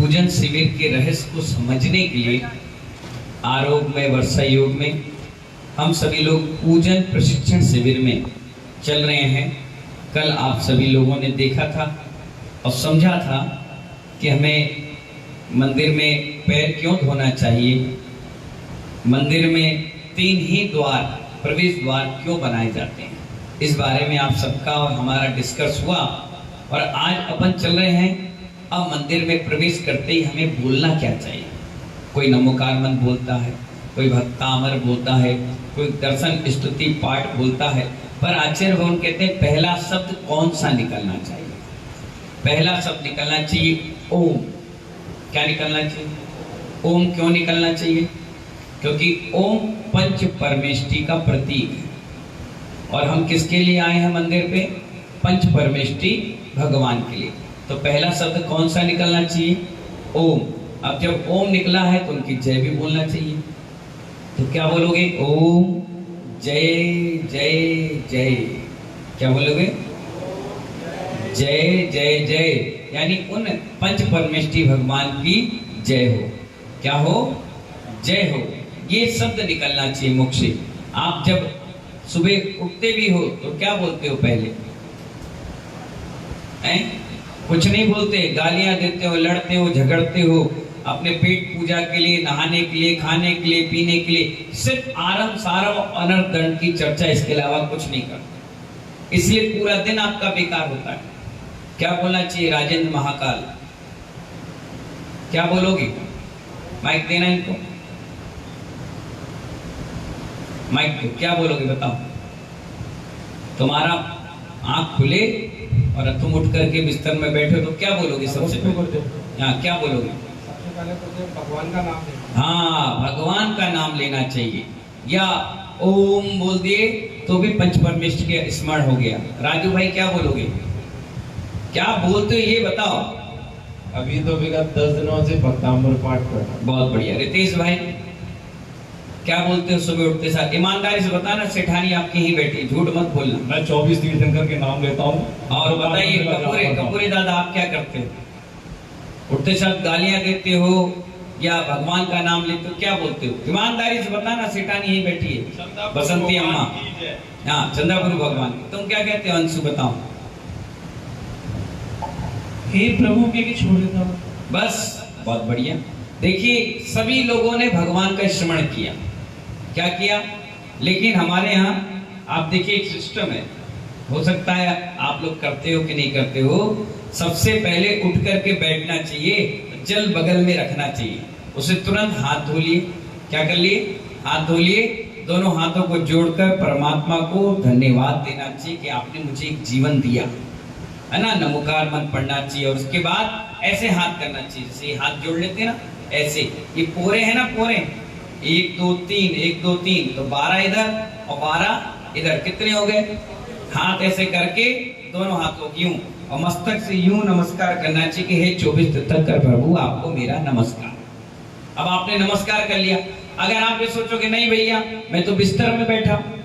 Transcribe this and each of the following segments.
पूजन शिविर के रहस्य को समझने के लिए आरोग्य में वर्षा योग में हम सभी लोग पूजन प्रशिक्षण शिविर में चल रहे हैं। कल आप सभी लोगों ने देखा था और समझा था कि हमें मंदिर में पैर क्यों धोना चाहिए, मंदिर में 3 ही द्वार प्रवेश द्वार क्यों बनाए जाते हैं। इस बारे में आप सबका और हमारा डिस्कस हुआ और आज अपन चल रहे हैं। अब मंदिर में प्रवेश करते ही हमें बोलना क्या चाहिए। कोई नमोकार मंत्र बोलता है, कोई भक्तामर बोलता है, कोई दर्शन स्तुति पाठ बोलता है, पर आचार्य भगवान कहते हैं पहला शब्द कौन सा निकलना चाहिए। पहला शब्द निकलना चाहिए ओम। क्या निकलना चाहिए? ओम क्यों निकलना चाहिए? क्योंकि ओम पंच परमेष्टि का प्रतीक है और हम किसके लिए आए हैं मंदिर पे? पंच परमेष्टि भगवान के लिए। तो पहला शब्द कौन सा निकलना चाहिए? ओम। अब जब ओम निकला है तो उनकी जय भी बोलना चाहिए। तो क्या बोलोगे? ओम जय जय जय। क्या बोलोगे? जय जय जय, यानी उन पंच परमेष्टि भगवान की जय हो। क्या हो? जय हो। ये शब्द निकलना चाहिए मुख से। आप जब सुबह उठते भी हो तो क्या बोलते हो पहले? कुछ नहीं बोलते, गालियां देते हो, लड़ते हो, झगड़ते हो, अपने पेट पूजा के लिए, नहाने के लिए, खाने के लिए, पीने के लिए, सिर्फ आरम सारम अनर्थ दंड की चर्चा, इसके अलावा कुछ नहीं करते। इसलिए पूरा दिन आपका बेकार होता है। क्या बोलना चाहिए? राजेंद्र महाकाल। क्या बोलोगे? माइक देना इनको, माइक दो। क्या बोलोगे बताओ? तुम्हारा आंख खुले और तुम उठ करके बिस्तर में बैठे तो क्या बोलोगे? सबसे पहले हाँ, क्या बोलोगे? सबसे पहले तो भगवान का नाम लेना। हाँ, भगवान का नाम लेना चाहिए। या ओम बोल दिए तो भी पंच परमेष्टि के स्मरण हो गया। राजू भाई क्या बोलोगे? क्या बोलते हो ये बताओ। अभी तो विगत 10 दिनों से भक्तामृत पाठ कर रहा हूं। बहुत बढ़िया। रितेश भाई क्या बोलते हो सुबह उठते साथ? ईमानदारी से बताना, सेठानी आपकी ही बैठी, झूठ मत बोलना। मैं 24 तीर्थंकर के नाम लेता हूँ। और बताइए कपूरे दादा आप क्या करते हो? उठते साथ गालियां देते हो या भगवान का नाम लेते हो? क्या बोलते हो? ईमानदारी से बताना, सेठानी ही बैठी है, बसंती अम्मा। हाँ, चंद्रपुर भगवान। तुम क्या कहते हो अंशु? बताओ। हे प्रभु के छोड़ देता हूँ। बस, बहुत बढ़िया। देखिए सभी लोगों ने भगवान का स्मरण किया। क्या किया? लेकिन हमारे यहाँ आप देखिए एक सिस्टम है, हो सकता है आप लोग करते हो कि नहीं करते हो। सबसे पहले उठ करके बैठना चाहिए, जल बगल में रखना चाहिए, उसे तुरंत हाथ धो लिए। क्या कर लिए? हाथ धो लिए। दोनों हाथों को जोड़कर परमात्मा को धन्यवाद देना चाहिए कि आपने मुझे एक जीवन दिया, है ना। नमोकार मंत्र पढ़ना चाहिए और उसके बाद ऐसे हाथ करना चाहिए, जैसे हाथ जोड़ लेते ना ऐसे। ये पोरे है ना, पोरे 1 2 3 1 2 3, तो 12 इधर और 12 इधर, कितने हो गए? हाथ ऐसे करके दोनों हाथों यूं और मस्तक से यूं नमस्कार करना चाहिए कि हे 24 तीर्थंकर प्रभु आपको मेरा नमस्कार। अब आपने नमस्कार कर लिया। अगर आप ये सोचोगे नहीं भैया मैं तो बिस्तर में बैठा हूं,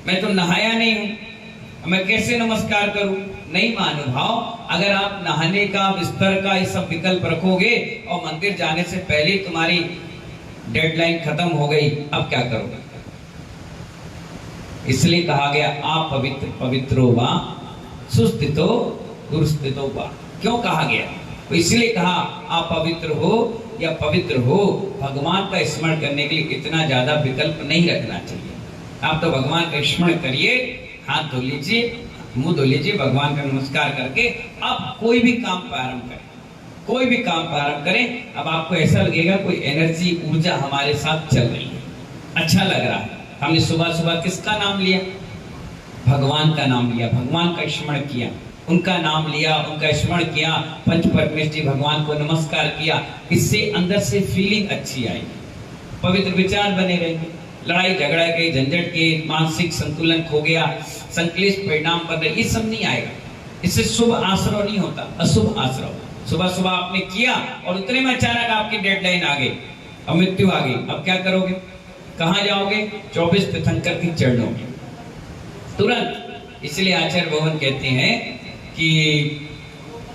मैं तो नहाया नहीं हूं, मैं कैसे नमस्कार करूं? नहीं महानुभाव, अगर आप नहाने का, बिस्तर का, ये सब विकल्प रखोगे और मंदिर जाने से पहले तुम्हारी डेडलाइन खत्म हो गई, अब क्या करोगे? इसलिए कहा गया आप पवित्र पवित्रो वा सुस्थितो दुर्स्थितो वा। क्यों कहा गया? तो इसलिए कहा आप पवित्र हो या पवित्र हो, भगवान का स्मरण करने के लिए इतना ज्यादा विकल्प नहीं रखना चाहिए। आप तो भगवान का स्मरण करिए, हाथ धो लीजिए, मुंह धो लीजिए, भगवान का नमस्कार करके अब कोई भी काम प्रारंभ करें, कोई भी काम प्रारंभ करें। अब आपको ऐसा लगेगा कोई एनर्जी, ऊर्जा हमारे साथ चल रही है, अच्छा लग रहा है। हमने सुबह सुबह किसका नाम लिया? भगवान का नाम लिया, भगवान का स्मरण किया, उनका नाम लिया, उनका स्मरण किया, पंच परमेष्टि भगवान को नमस्कार किया। इससे अंदर से फीलिंग अच्छी आएगी, पवित्र विचार बने रहेंगे। लड़ाई झगड़ा के झंझट के मानसिक संतुलन खो गया, संक्लेश परिणाम पर रहे, ये सब नहीं आएगा। इससे शुभ आश्रव नहीं होता, अशुभ आश्रव। सुबह सुबह आपने किया और उतने में अचानक आपकी डेडलाइन आ गई और मृत्यु आ गई, अब क्या करोगे? कहाँ जाओगे? 24 तीर्थंकर के चरणों में तुरंत। इसलिए आचार्य भगवान कहते हैं कि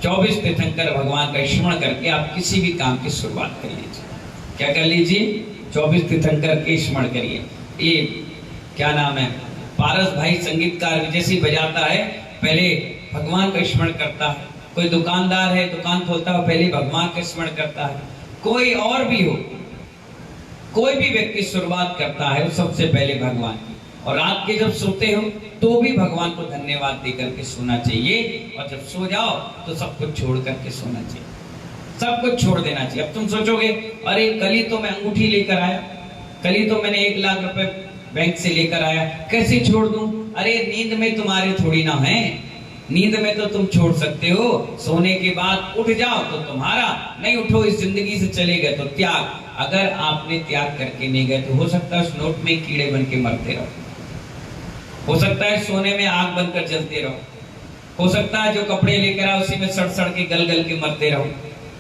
24 तीर्थंकर भगवान का स्मरण करके आप किसी भी काम की शुरुआत कर लीजिए। क्या कर लीजिए? 24 तीर्थंकर के स्मरण करिए। ये क्या नाम है, पारस भाई संगीतकार जैसे बजाता है, पहले भगवान का स्मरण करता है। कोई दुकानदार है, दुकान खोलता है, पहले भगवान का स्मरण करता है। कोई और भी हो, कोई भी व्यक्ति शुरुआत करता है सबसे पहले भगवान की। और रात के जब सोते हो तो भी भगवान को धन्यवाद देकर के सोना चाहिए, और जब सो जाओ तो सब कुछ छोड़ करके सोना चाहिए, सब कुछ छोड़ देना चाहिए। अब तुम सोचोगे अरे कल ही तो मैं अंगूठी लेकर आया, कल ही तो मैंने 1 लाख रुपए बैंक से लेकर आया, कैसे छोड़ दूं? अरे नींद में तुम्हारे थोड़ी ना है, नींद में तो तुम छोड़ सकते हो, सोने के बाद उठ जाओ तो तुम्हारा, नहीं उठो इस जिंदगी से चले गए तो त्याग। अगर आपने त्याग करके नहीं गए तो हो सकता है उस नोट में कीड़े बन के मरते रहो, हो सकता है सोने में आग बनकर जलते रहो, हो सकता है जो कपड़े लेकर आओ उसी में सड़ सड़ के गल गल के मरते रहो।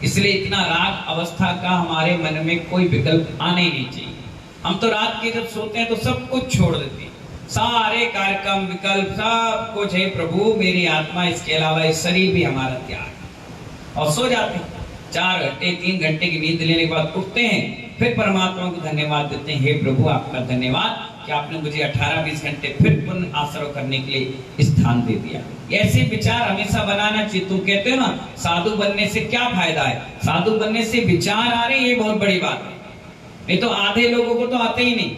इसलिए इतना राग अवस्था का हमारे मन में कोई विकल्प आने नहीं चाहिए। हम तो रात के जब सोते हैं तो सब कुछ छोड़ देते हैं, सारे कार्यक्रम विकल्प सब कुछ है प्रभु मेरी आत्मा, इसके अलावा इस शरीर भी हमारा त्याग, और सो जाते हैं। 4 घंटे 3 घंटे की नींद लेने के बाद उठते हैं, फिर परमात्मा को धन्यवाद देते हैं, हे प्रभु आपका धन्यवाद कि आपने मुझे 18-20 घंटे फिर पुण्य आश्रय करने के लिए स्थान दे दिया। ऐसे विचार हमेशा बनाना चाहिए। तुम कहते हो ना साधु बनने से क्या फायदा है, साधु बनने से विचार आ रहे, ये बहुत बड़ी बात है। नहीं तो आधे लोगों को तो आते ही नहीं,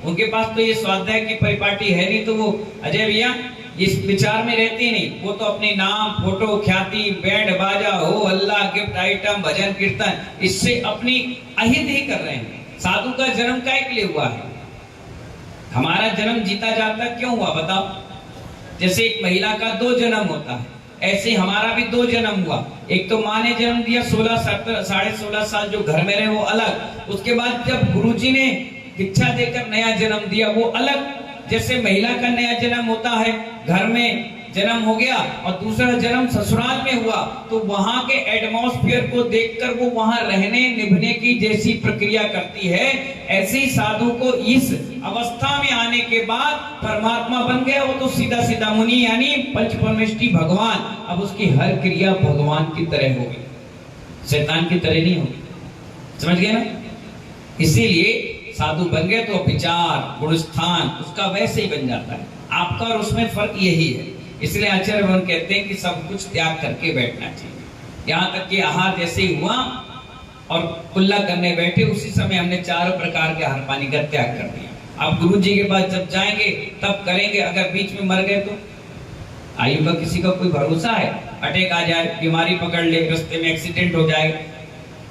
उनके पास तो ये स्वाध्याय की परिपाटी है नहीं, तो वो अजय भैया इस विचार में रहते नहीं। वो तो अपने नाम, फोटो, ख्याति, बैंड बाजा, हो अल्लाह, गिफ्ट आइटम, भजन कीर्तन, इससे अपनी अहित ही कर रहे हैं। साधु का जन्म काय के लिए हुआ है? हमारा जन्म जीता जाता क्यों हुआ बताओ? जैसे एक महिला का 2 जन्म होता है, ऐसे हमारा भी 2 जन्म हुआ। एक तो माँ ने जन्म दिया, 16-16.5 साल जो घर में रहे वो अलग, उसके बाद जब गुरुजी ने दीक्षा देकर नया जन्म दिया वो अलग। जैसे महिला का नया जन्म होता है, घर में जन्म हो गया और दूसरा जन्म ससुराल में हुआ, तो वहां के एटमॉस्फेयर को देखकर वो वहां रहने निभने की जैसी प्रक्रिया करती है, ऐसे ही साधु को इस अवस्था में आने के बाद परमात्मा बन गया। वो तो सीधा सीधा मुनि यानी पंचपरमेष्ठी भगवान, अब उसकी हर क्रिया भगवान की तरह होगी, शैतान की तरह नहीं होगी। समझ गए ना? इसीलिए साधु बन गए तो विचार गुण स्थान उसका वैसे ही बन जाता है, आपका और उसमें फर्क यही है। इसलिए आचार्य भगवान कहते हैं कि सब कुछ त्याग करके बैठना चाहिए। यहाँ तक कि आहार जैसे ही हुआ और कुल्ला करने बैठे, उसी समय हमने 4 प्रकार के आहार पानी का त्याग कर दिया। अब गुरु जी के पास जब जाएंगे तब करेंगे, अगर बीच में मर गए तो आयु का किसी का कोई भरोसा है? अटैक आ जाए, बीमारी पकड़ ले, रास्ते में एक्सीडेंट हो जाए,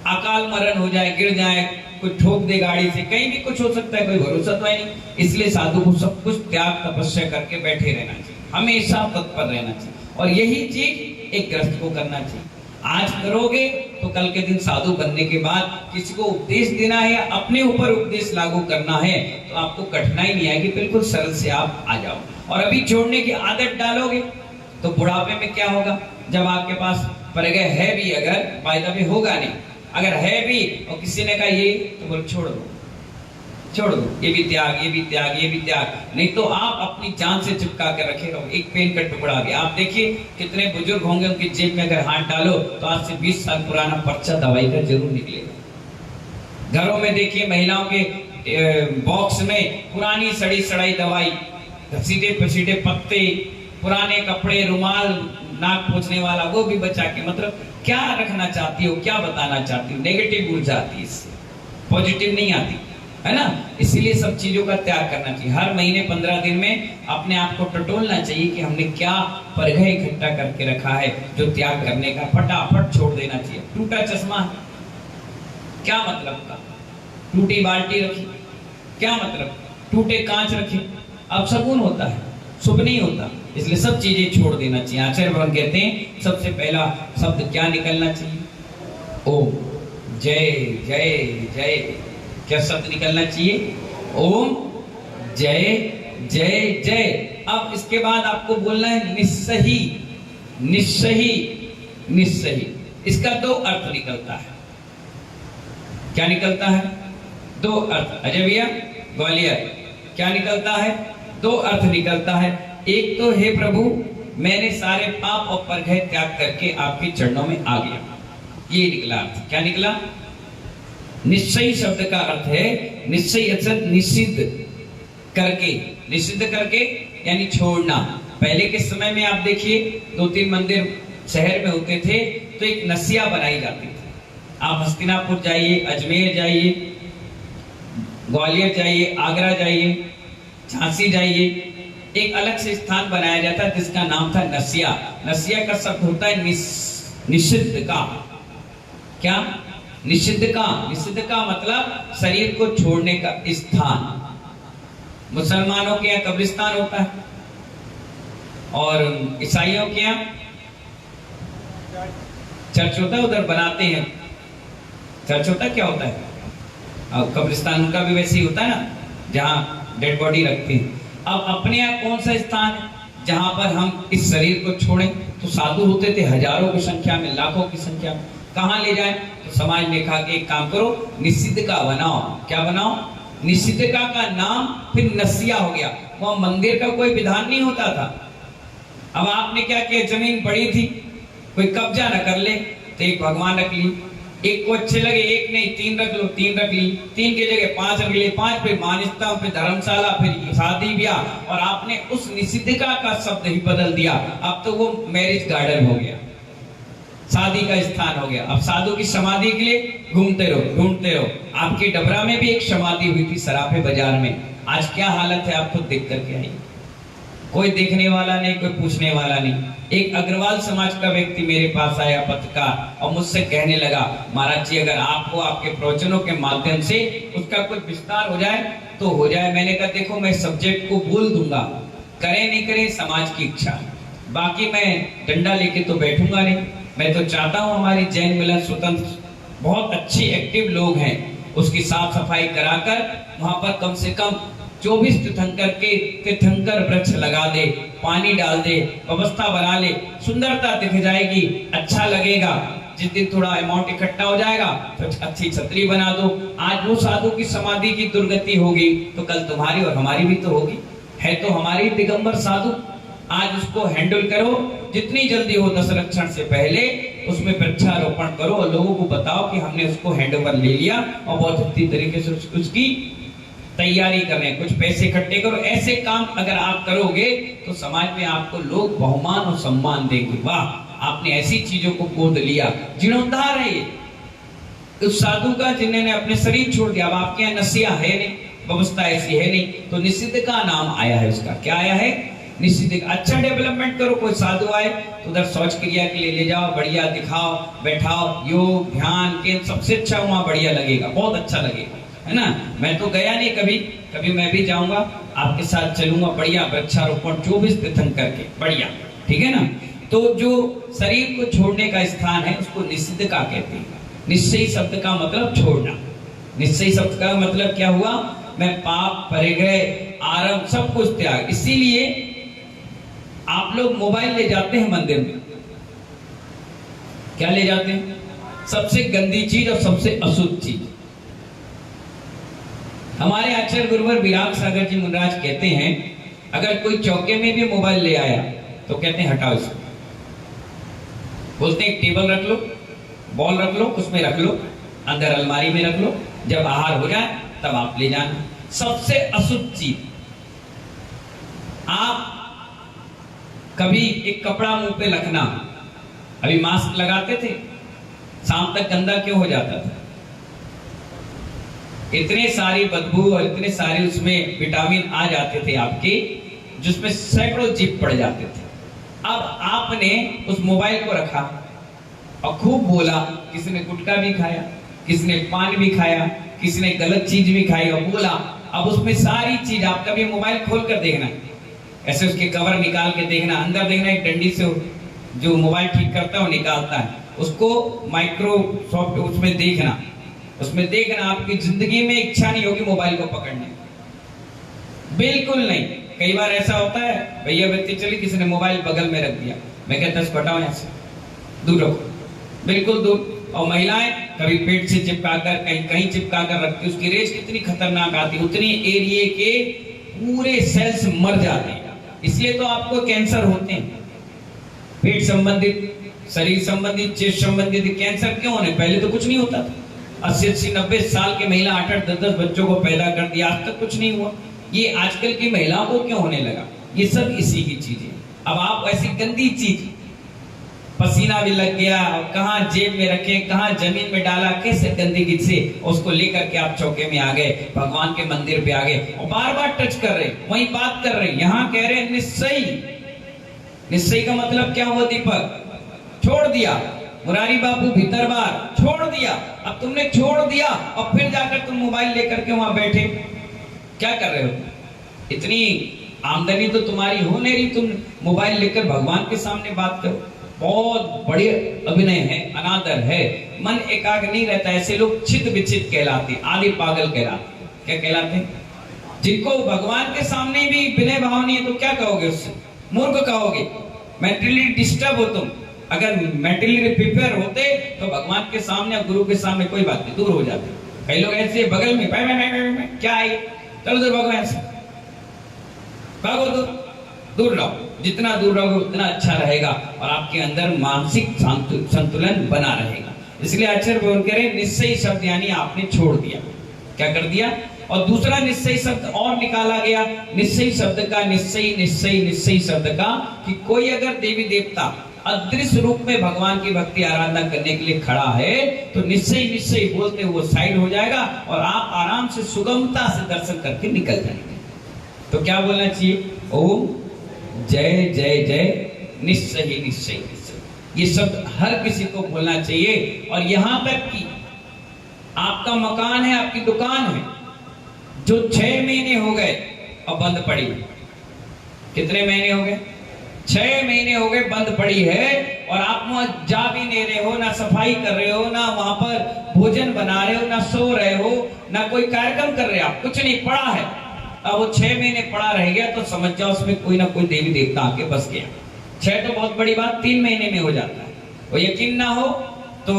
अकाल मरण हो जाए, गिर जाए, कोई ठोक दे गाड़ी से, कहीं भी कुछ हो सकता है, कोई भरोसा तो है नहीं। इसलिए साधु को सब कुछ त्याग तपस्या करके बैठे रहना चाहिए, हमेशा तत्पर रहना चाहिए। और यही चीज एक गृहस्थ को करना चाहिए। आज करोगे तो कल के दिन साधु बनने के बाद किसी को उपदेश देना है या अपने ऊपर उपदेश लागू करना है तो आपको कठिनाई नहीं आएगी, बिल्कुल सरल से आप आ जाओ। और अभी छोड़ने की आदत डालोगे तो बुढ़ापे में क्या होगा? जब आपके पास परगय है भी, अगर फायदा भी होगा नहीं, अगर है भी और किसी ने कहा ये, तो बोल छोड़ दो, छोड़ दो, ये भी त्याग, ये भी त्याग, ये भी त्याग, नहीं तो आप अपनी जान से चिपका कर रखे रहो। एक पेन का टुकड़ा भी, आप देखिए कितने बुजुर्ग होंगे, उनकी जेब में अगर हाथ डालो तो आज से 20 साल पुराना पर्चा दवाई का जरूर निकलेगा। घरों में देखिए महिलाओं के बॉक्स में पुरानी सड़ी सड़ाई दवाई, घसीटे पसीटे पत्ते, पुराने कपड़े, रुमाल, नाक पोंछने वाला, वो भी बचा के। मतलब क्या रखना चाहती हो, क्या बताना चाहती हो? नेगेटिव ऊर्जा आती है इससे, पॉजिटिव नहीं आती है ना। इसीलिए सब चीजों का त्याग करना चाहिए। हर महीने 15 दिन में अपने आप को टटोलना चाहिए कि हमने क्या परगय इकट्ठा करके रखा है जो त्याग करने का, फटाफट छोड़ देना चाहिए। टूटा चश्मा है, क्या मतलब का? टूटी बाल्टी रखी, क्या मतलब? टूटे कांच रखे, अब शगुन होता है, शुभ नहीं होता। इसलिए सब चीजें छोड़ देना चाहिए। आचार्य भगवान कहते हैं सबसे पहला शब्द क्या निकलना चाहिए? ओम। जय जय जय, क्या शब्द निकलना चाहिए? ओम जय जय जय। अब इसके बाद आपको बोलना है निस्सही, निस्सही, निस्सही। इसका 2 अर्थ निकलता है। क्या निकलता है? 2 अर्थ। अजय भैया ग्वालियर, क्या निकलता है? 2 अर्थ निकलता है। एक तो हे प्रभु मैंने सारे पाप और परघय त्याग करके आपके चरणों में आ गया। ये निकला अर्थ। क्या निकला? निश्चयी शब्द का अर्थ है निश्चय अर्थात निषिद्ध करके, निषिद्ध करके यानी छोड़ना। पहले के समय में आप देखिए 2-3 मंदिर शहर में होते थे तो एक नसिया बनाई जाती थी। आप हस्तिनापुर जाइए, अजमेर जाइए, ग्वालियर जाइए, आगरा जाइए, झांसी जाइए, एक अलग से स्थान बनाया जाता जिसका नाम था नसिया। नसिया का शब्द होता है निषिद्ध का। क्या? निषिद्ध का। निषिद्ध का मतलब शरीर को छोड़ने का स्थान। मुसलमानों के यहाँ कब्रिस्तान होता है और ईसाइयों के यहाँ चर्च होता है, उधर बनाते हैं चर्च होता है। क्या होता है? कब्रिस्तान उनका भी वैसे ही होता है ना, जहाँ डेड बॉडी रखते हैं। अब अपने यहाँ कौन सा स्थान है जहां पर हम इस शरीर को छोड़ें? तो साधु होते थे हजारों की संख्या में, लाखों की संख्या में। कहां ले जाएं? तो समाज ने कहा कि एक काम करो, निषिद्धिका बनाओ। क्या बनाओ? निषिद्धिका का नाम फिर नसिया हो गया। वहां मंदिर का कोई विधान नहीं होता था। अब आपने क्या किया, जमीन पड़ी थी, कोई कब्जा न कर ले, तो एक भगवान रख ली। एक को अच्छे लगे, एक नहीं, 3 रख लो, 3 रख ली, 3 की जगह 5 रख ली, 5 पे मानिस्ता, फिर धर्मशाला, फिर शादी ब्याह, और आपने उस निषिद्धिका का शब्द ही बदल दिया। अब तो वो मैरिज गार्डन हो गया, शादी का स्थान हो गया। अब साधु की समाधि के लिए घूमते रहो, ढूंढते रहो। आपकी डबरा में भी एक समाधि हुई थी सराफे बाजार में। आज क्या हालत है आप खुद देख करके आइए। कोई देखने वाला नहीं, कोई पूछने वाला नहीं। एक अग्रवाल समाज का व्यक्ति मेरे पास आया, पत्रकार, और मुझसे कहने लगा, महाराज जी अगर आपको आपके प्रवचनों के माध्यम से उसका कुछ विस्तार हो जाए तो हो जाए। मैंने कहा देखो मैं सब्जेक्ट को बोल दूंगा, करे नहीं करे समाज की इच्छा, बाकी मैं डंडा लेके तो बैठूंगा नहीं। मैं तो चाहता हूं हमारी जैन मिलन स्वतंत्र बहुत अच्छी एक्टिव लोग हैं, उसकी साफ सफाई कराकर वहां पर कम से कम 24 तीर्थंकर के तीर्थंकर वृक्ष लगा दे, पानी डाल दे, व्यवस्था बना ले, सुंदरता दिख जाएगी, अच्छा लगेगा। जिस दिन थोड़ा अमाउंट इकट्ठा हो जाएगा तो अच्छी छतरी बना दो। आज वो साधु की समाधि की दुर्गति होगी तो कल तुम्हारी और हमारी भी तो होगी। है तो हमारी दिगंबर साधु, आज उसको हैंडल करो जितनी जल्दी हो, दशरक्षण से पहले उसमें वृक्षारोपण करो और लोगों को बताओ कि हमने उसको हैंडओवर ले लिया और बहुत अच्छी तरीके से उसकी तैयारी करें, कुछ पैसे इकट्ठे करो। ऐसे काम अगर आप करोगे तो समाज में आपको लोग बहुमान और सम्मान देंगे। वाह, आपने ऐसी चीजों को गोद लिया। जीर्णोद्धार है ये उस साधु का जिन्होंने अपने शरीर छोड़ दिया। अब आपके यहाँ नसिया है नहीं, व्यवस्था ऐसी है नहीं, तो निषिद्ध का नाम आया है। उसका क्या आया है? निषिद्ध। अच्छा डेवलपमेंट करो, कोई साधु आए तो उधर शौच क्रिया के लिए ले जाओ, बढ़िया दिखाओ, बैठाओ, योग ध्यान के सबसे अच्छा वहां बढ़िया लगेगा, बहुत अच्छा लगेगा, है ना। मैं तो गया नहीं कभी, कभी मैं भी जाऊंगा, आपके साथ चलूंगा, बढ़िया वृक्षारोपण 24 तीर्थंकर के, बढ़िया, ठीक है ना। तो जो शरीर को छोड़ने का स्थान है उसको निषिद्ध का कहते हैं। निश्चयी शब्द का मतलब छोड़ना। निश्चयी शब्द का मतलब क्या हुआ? मैं पाप, परिग्रह, आरंभ सब कुछ त्याग। इसीलिए आप लोग मोबाइल ले जाते हैं मंदिर में, क्या ले जाते हैं? सबसे गंदी चीज और सबसे अशुद्ध चीज। हमारे आचार्य गुरुवर विराग सागर जी मुनिराज कहते हैं अगर कोई चौके में भी मोबाइल ले आया तो कहते हैं हटाओ इसको। बोलते हैं टेबल रख लो, बॉल रख लो, उसमें रख लो, अंदर अलमारी में रख लो, जब आहार हो जाए तब आप ले जाना। सबसे अशुद्ध चीज। आप कभी एक कपड़ा मुंह पे रखना, अभी मास्क लगाते थे, शाम तक गंदा क्यों हो जाता था? इतने सारी बदबू और इतने सारे उसमें विटामिन आ जाते थे आपके, जिसमें सैकड़ों जीव पड़ जाते थे। अब आपने उस मोबाइल को रखा और खूब बोला, किसी ने गुटखा भी खाया, किसी ने पान भी खाया, किसी ने गलत चीज भी खाई और बोला। अब उसमें सारी चीज, आप कभी मोबाइल खोल कर देखना, ऐसे उसके कवर निकाल के देखना, अंदर देखना, एक डंडी से जो मोबाइल ठीक करता है वो निकालता है, उसको माइक्रोसॉफ्ट उसमें देखना, उसमें देखना, आपकी जिंदगी में इच्छा नहीं होगी मोबाइल को पकड़ने, बिल्कुल नहीं। कई बार ऐसा होता है, भैया व्यक्ति चलिए, किसी ने मोबाइल बगल में रख दिया, मैं कहता हूं हटाओ यहाँ से, दूर रखो, बिल्कुल दूर। और महिलाएं कभी पेट से चिपका कर, कहीं कहीं चिपका कर रखती, उसकी रेस कितनी खतरनाक आती, उतनी एरिया के पूरे सेल्स मर जाते हैं। इसलिए तो आपको कैंसर होते हैं, पेट संबंधित, शरीर संबंधित, चेस्ट संबंधित कैंसर क्यों होने? पहले तो कुछ नहीं होता था। 80-90 साल की महिला 8-8, 10-10 बच्चों को पैदा कर दिया, आज तक कुछ नहीं हुआ। ये आजकल की महिलाओं को क्यों होने लगा? ये सब इसी की चीजें। अब आप ऐसी गंदी चीज, पसीना भी लग गया, कहाँ जेब में रखे, कहाँ जमीन में डाला, कैसे गंदगी से उसको लेकर के आप चौके में आ गए, भगवान के मंदिर पे आ गए और बार बार टच कर रहे, वही बात कर रहे। यहाँ कह रहे निश्चय। निश्चय का मतलब क्या हुआ दीपक? छोड़ दिया। मुरारी बाबू भीतर बार छोड़ दिया। अब तुमने छोड़ दिया और फिर जाकर तुम मोबाइल लेकर के वहां बैठे क्या कर रहे हो? इतनी आमदनी तो तुम्हारी हो नहीं रही, तुम मोबाइल लेकर भगवान के सामने बात करो। बहुत बड़े अभिनय है, अनादर है, मन एकाग्र नहीं रहता। ऐसे लोग चित विचित कहलाते, आदि पागल कहलाते। क्या कहलाते? जिनको भगवान के सामने भी विनय भाव नहीं है तो क्या कहोगे उससे? मूर्ख कहोगे। मेंटली डिस्टर्ब हो तुम। अगर मेंटली प्रिपेयर होते तो भगवान के सामने, गुरु के सामने कोई बात नहीं, दूर हो जाते। कई लोग ऐसे बगल में क्या है, चलो दूर भगवान से भागो, दूर रहो। जितना दूर रहोगे उतना अच्छा रहेगा और आपके अंदर मानसिक संतुलन बना रहेगा। इसलिए आचार्य भगवान कह रहे निश्चय शब्द यानी आपने छोड़ दिया। क्या कर दिया? और दूसरा निश्चय शब्द और निकाला गया। निश्चय शब्द का निश्चय शब्द का कि कोई अगर देवी देवता अदृश्य रूप में भगवान की भक्ति आराधना करने के लिए खड़ा है तो निश्चय बोलते हुए साइड हो जाएगा और आप आराम से सुगमता से दर्शन करके निकल जाएंगे। तो क्या बोलना चाहिए? ओम जय जय जय निश्चय। ये शब्द हर किसी को बोलना चाहिए। और यहां तक कि आपका मकान है, आपकी दुकान है जो 6 महीने हो गए और बंद पड़ी। कितने महीने हो गए? 6 महीने हो गए बंद पड़ी है और आप वहां जा भी नहीं रहे हो, ना सफाई कर रहे हो, ना वहां पर भोजन बना रहे हो, ना सो रहे हो, ना कोई कार्यक्रम कर रहे हो, आप कुछ नहीं, पड़ा है। अब वो 6 महीने पड़ा रह गया तो समझ जाओ उसमें कोई ना कोई देवी देवता आके बस गया। 6 तो बहुत बड़ी बात, 3 महीने में हो जाता है। और यकीन ना हो तो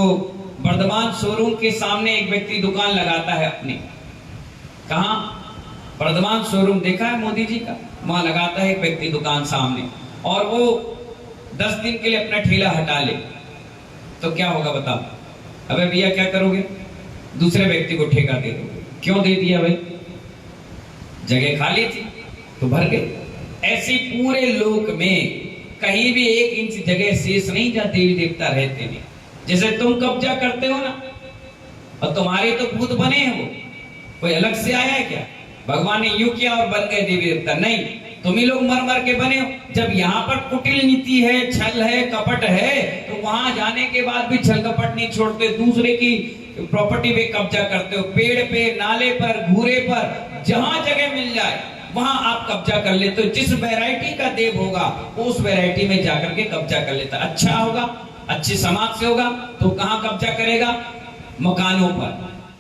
वर्धमान शोरूम के सामने एक व्यक्ति दुकान लगाता है अपनी। कहाँ? वर्धमान शोरूम देखा है मोदी जी का? वहां लगाता है एक व्यक्ति दुकान सामने और वो 10 दिन के लिए अपना ठेला हटा ले तो क्या होगा बताओ? अबे भैया क्या करोगे? दूसरे व्यक्ति को ठेका दे दोगे। क्यों दे दिया भाई? जगह खाली थी तो भर गए। ऐसी पूरे लोक में कहीं भी 1 इंच जगह शेष नहीं जहां देवी देवता रहते नहीं। जैसे तुम कब्जा करते हो ना, और तुम्हारे तो भूत बने हैं, वो कोई अलग से आया है क्या? भगवान ने यूं किया और बन गए देवी देवता? नहीं, तुम ही लोग मर मर के बने हो। जब यहाँ पर कुटिल नीति है, छल है, कपट है, तो वहां जाने के बाद भी छल कपट नहीं छोड़ते, दूसरे की प्रॉपर्टी पे कब्जा करते हो। पेड़ पे, नाले पर, घूरे पर, जहां जगह मिल जाए वहां आप कब्जा कर लेते हो। जिस वैरायटी का देव होगा उस वैरायटी में जाकर के कब्जा कर लेता। अच्छा होगा, अच्छे समाज से होगा तो कहां कब्जा करेगा? मकानों पर।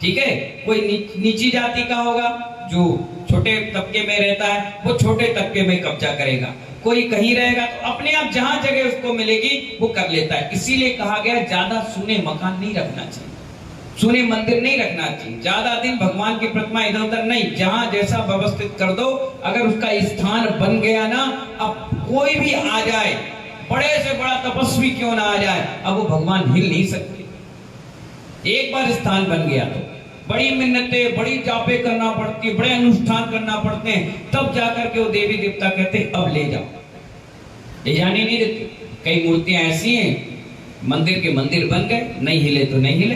ठीक है, कोई नीची जाति का होगा जो छोटे तबके में रहता है वो छोटे तबके में कब्जा करेगा। कोई कहीं रहेगा तो अपने आप जहां जगह उसको मिलेगी वो कर लेता है। इसीलिए कहा गया ज्यादा सूने मकान नहीं रखना चाहिए, सूने मंदिर नहीं रखना चाहिए, ज्यादा दिन भगवान की प्रतिमा इधर उधर नहीं, जहां जैसा व्यवस्थित कर दो। अगर उसका स्थान बन गया ना, अब कोई भी आ जाए, बड़े से बड़ा तपस्वी क्यों ना आ जाए, अब वो भगवान हिल नहीं सकते। एक बार स्थान बन गया तो बड़ी मिन्नतें, बड़ी जापे करना पड़ती है, बड़े अनुष्ठान करना पड़ते हैं, तब जाकर के वो देवी देवता कहते हैं अब ले जाओ। ले जाने नहीं देते। कई मूर्तियां ऐसी हैं मंदिर के मंदिर बन गए, नहीं हिले तो नहीं हिले,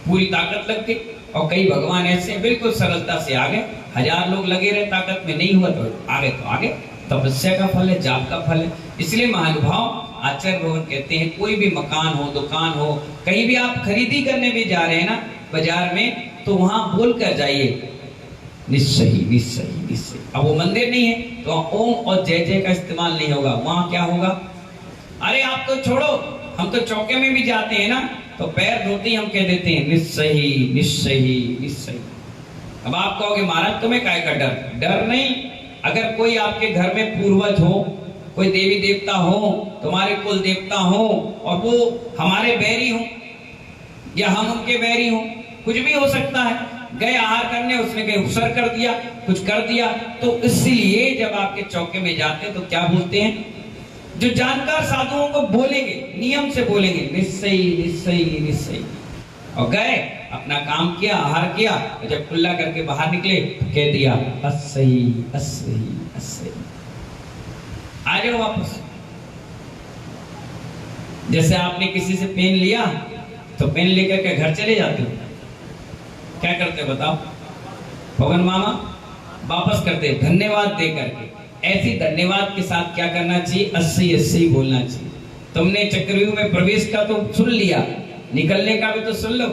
पूरी ताकत लग गई। और कई भगवान ऐसे बिल्कुल सरलता से आ गए, 1000 लोग लगे रहे, ताकत में नहीं हुआ तो आगे तो आगे। तपस्या का फल है, जाप का फल है। इसलिए महानुभाव आचार्य भगवान कहते हैं कोई भी मकान हो, दुकान हो, कहीं भी आप खरीदी करने भी जा रहे हैं ना बाजार में, तो वहां बोल कर जाइए निश्चय निश्चय निश्चय। अब वो मंदिर नहीं है तो ओम और जय जय का इस्तेमाल नहीं होगा। वहां क्या होगा? अरे आप तो छोड़ो, हम तो चौके में भी जाते हैं ना तो पैर धोते ही हम कह देते हैं निश्चय निश्चय निश्चय। अब आप कहोगे महाराज तुम्हें काय का डर? डर नहीं। अगर कोई आपके घर में पूर्वज हो, कोई देवी देवता हो, तुम्हारे कुल देवता हो और वो हमारे बैरी हो या हम उनके बैरी हो, कुछ भी हो सकता है, गए आहार करने, उसने कहीं उसर कर दिया, कुछ कर दिया, तो इसलिए जब आपके चौके में जाते हैं तो क्या बोलते हैं? जो जानकार साधुओं को बोलेंगे, नियम से बोलेंगे, निश्चय निश्चय निश्चय, और गए अपना काम किया, आहार किया, तो जब कुल्ला करके बाहर निकले तो कह दिया अस्सई अस्सई अस्सई, आ जाओ वापस। जैसे आपने किसी से पेन लिया तो पेन लेकर के घर चले जाते हो, क्या करते हो बताओ? पवन मामा वापस करते, धन्यवाद दे करके। ऐसी धन्यवाद के साथ क्या करना चाहिए? अस्सी अस्सी बोलना चाहिए। तुमने चक्रव्यूह में प्रवेश का तो सुन लिया, निकलने का भी तो सुन लो।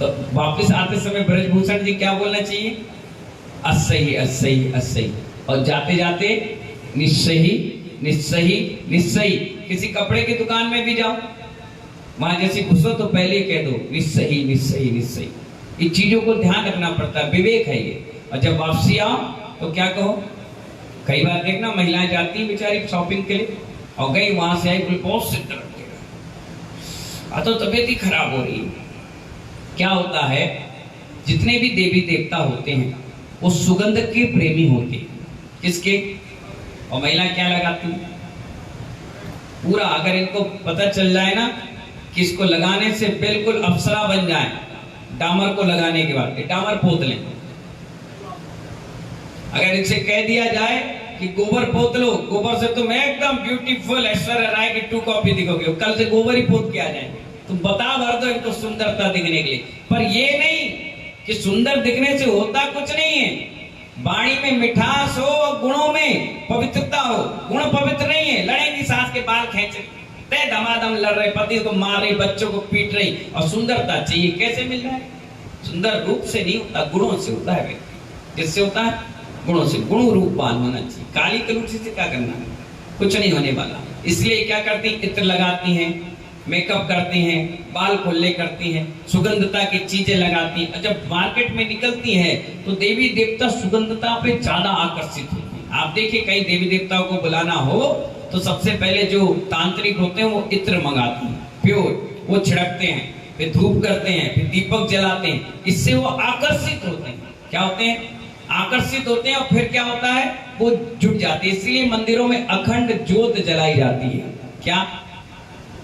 तो वापस आते समय ब्रजभूषण जी क्या बोलना चाहिए? अस्सई अस्सई अस्सई। और जाते जाते निश्चय निश्चय निश्चय। किसी कपड़े की दुकान में भी जाओ, वहां जैसे घुसो तो पहले ही कह दो निश्चय निश्चय निश्चय। इन चीजों को ध्यान रखना पड़ता है, विवेक है ये। और जब वापसी आओ तो क्या कहो? कई बार देखना महिलाएं जाती हैं बेचारी शॉपिंग के लिए, और गई वहां से आई बहुत सिर दर्द दे रहा, तो तबीयत ही खराब हो रही है। क्या होता है, जितने भी देवी देवता होते हैं वो सुगंध के प्रेमी होते हैं। किसके? और महिला क्या लगाती है? पूरा, अगर इनको पता चल जाए ना कि इसको लगाने से बिल्कुल अप्सरा बन जाए, डामर को लगाने के बाद डामर पोत लें। अगर इनसे कह दिया जाए कि गोबर पोत लो, गोबर से तुम एकदम ब्यूटीफुल ऐश्वर्या राय की 2 कॉपी दिखोगे, कल से गोबर ही पोत के आ जाएंगे। तुम बता भर दो इनको सुंदरता दिखने के लिए, पर ये नहीं कि सुंदर दिखने से होता कुछ नहीं है। वाणी में मिठास हो और गुणों में पवित्रता हो। गुण पवित्र नहीं है, लड़ेंगी सास के बाल खींच रही, धमाधम लड़ रहे, पति को मार रही, बच्चों को पीट रही, और सुंदरता चाहिए। कैसे मिल रहा है? सुंदर रूप से नहीं होता, गुणों से होता है। किससे होता है? गुणों से। गुण रूपवान होना चाहिए। काली कलुठी से क्या करना है? कुछ नहीं होने वाला। इसलिए क्या करती? इत्र लगाती हैं, मेकअप करती हैं, बाल खुले करती हैं, सुगंधता की चीजें लगाती हैं। जब मार्केट में निकलती हैं तो देवी देवता सुगंधता पे ज्यादा आकर्षित होते हैं। आप देखिए कई देवी देवताओं को बुलाना हो तो सबसे पहले जो तांत्रिक होते हैं वो इत्र मंगाते हैं, प्योर, वो छिड़कते हैं, फिर धूप करते हैं, फिर दीपक जलाते हैं। इससे वो आकर्षित होते हैं। क्या होते हैं? आकर्षित होते हैं। और फिर क्या होता है? वो जुट जाती है। इसलिए मंदिरों में अखंड ज्योत जलाई जाती है। क्या?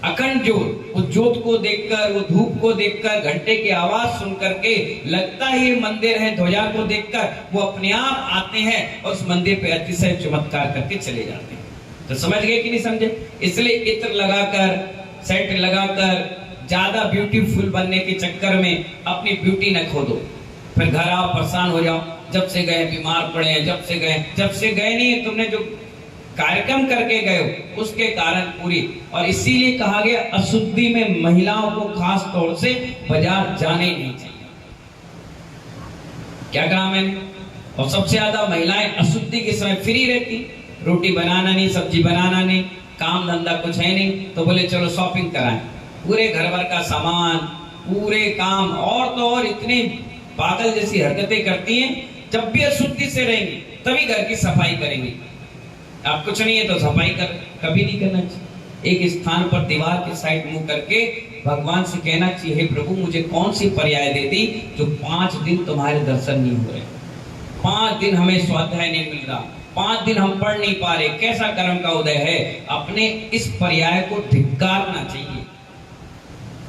अखंड ज्योत। वो ज्योत को देखकर, वो धूप को देखकर, घंटे की आवाज सुन करके लगता ही मंदिर है, ध्वजा को देखकर वो अपने आप आते हैं और उस मंदिर पे अतिशय चमत्कार करके चले जाते हैं। तो समझ गए कि नहीं समझे? इसलिए इत्र लगाकर, सेंट लगाकर ज्यादा ब्यूटीफुल बनने के चक्कर में अपनी ब्यूटी न खो दो। फिर घर आओ परेशान हो जाओ, जब से गए बीमार पड़े हैं, जब से गए नहीं, तुमने जो कार्यक्रम करके गए हो उसके कारण पूरी। और इसीलिए कहा गया अशुद्धि में महिलाओं को खास तौर से बाजार जाने नहीं चाहिए। क्या कहा मैंने? और सबसे ज्यादा महिलाएं अशुद्धि के समय फ्री रहती, रोटी बनाना नहीं, सब्जी बनाना नहीं, काम धंधा कुछ है नहीं, तो बोले चलो शॉपिंग कराएं। पूरे घर भर का सामान, पूरे काम, और तो और इतने पागल जैसी हरकतें करती हैं। जब भी अशुद्धि से रहेंगी तभी घर की सफाई करेंगी। आप कुछ नहीं है तो सफाई कभी नहीं करना चाहिए। एक स्थान पर दीवार के साइड मुंह करके भगवान से कहना चाहिए, हे प्रभु मुझे कौन सी पर्याय दे दी जो 5 दिन तुम्हारे दर्शन नहीं हो रहे, 5 दिन हमें स्वाध्याय नहीं मिल रहा, 5 दिन हम पढ़ नहीं पा रहे, कैसा कर्म का उदय है। अपने इस पर्याय को धिक्कारना चाहिए,